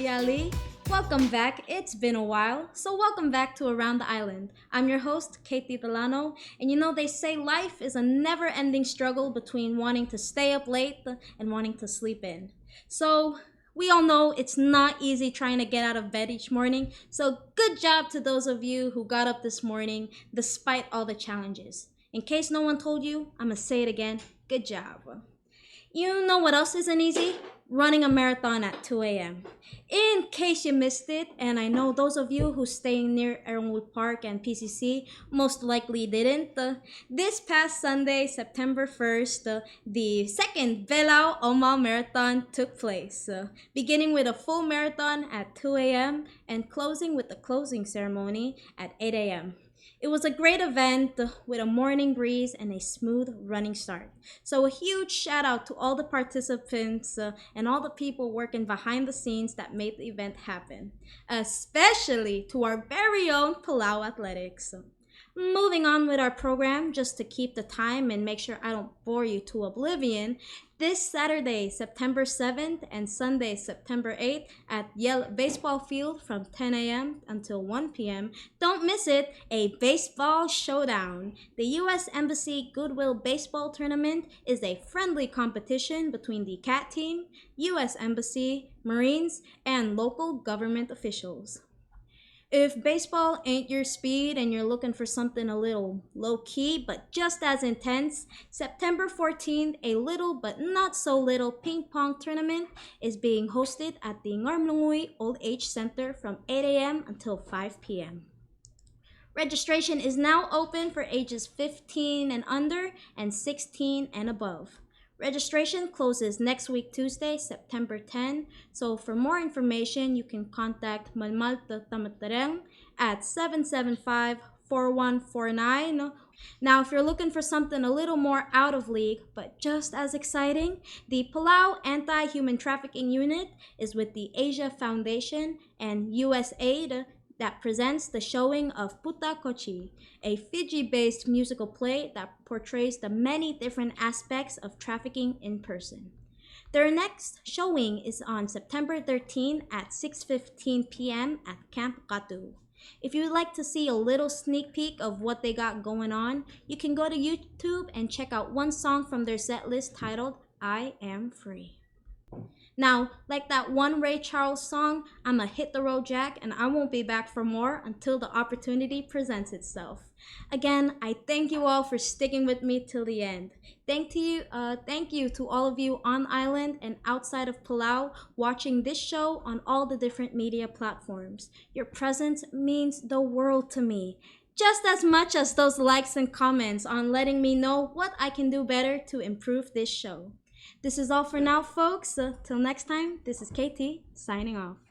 Ali. Welcome back. It's been a while, so welcome back to Around the Island. I'm your host, Katie Delano, and they say life is a never-ending struggle between wanting to stay up late and wanting to sleep in. So we all know it's not easy trying to get out of bed each morning, so good job to those of you who got up this morning despite all the challenges. In case no one told you, I'm gonna say it again, good job. You know what else isn't easy? Running a marathon at 2 a.m. In case you missed it, and I know those of you who stay near Aaronwood Park and PCC most likely didn't, this past Sunday, September 1st, the second Palau Oma Marathon took place, beginning with a full marathon at 2 a.m. and closing with the closing ceremony at 8 a.m. It was a great event with a morning breeze and a smooth running start. So a huge shout out to all the participants and all the people working behind the scenes that made the event happen, especially to our very own Palau Athletics. Moving on with our program, just to keep the time and make sure I don't bore you to oblivion, this Saturday, September 7th and Sunday, September 8th at Yale Baseball Field from 10 a.m. until 1 p.m. Don't miss it, a baseball showdown. The U.S. Embassy Goodwill Baseball Tournament is a friendly competition between the CAT team, U.S. Embassy, Marines, and local government officials. If baseball ain't your speed and you're looking for something a little low-key but just as intense, September 14th, a little but not so little ping pong tournament is being hosted at the Ngarmlungui Old Age Center from 8 a.m. until 5 p.m. Registration is now open for ages 15 and under and 16 and above. Registration closes next week Tuesday, September 10. So for more information, you can contact Malmalta Tamatareng at 775-4149. Now, if you're looking for something a little more out of league, but just as exciting, the Palau Anti-Human Trafficking Unit is with the Asia Foundation and USAID that presents the showing of Puta Kochi, a Fiji-based musical play that portrays the many different aspects of trafficking in person. Their next showing is on September 13 at 6:15 p.m. at Camp Katu. If you'd like to see a little sneak peek of what they got going on, you can go to YouTube and check out one song from their set list titled I Am Free. Now, like that one Ray Charles song, I'ma hit the road, Jack, and I won't be back for more until the opportunity presents itself. Again, I thank you all for sticking with me till the end. Thank you to all of you on island and outside of Palau watching this show on all the different media platforms. Your presence means the world to me, just as much as those likes and comments on letting me know what I can do better to improve this show. This is all for now, folks. Till next time, this is KT signing off.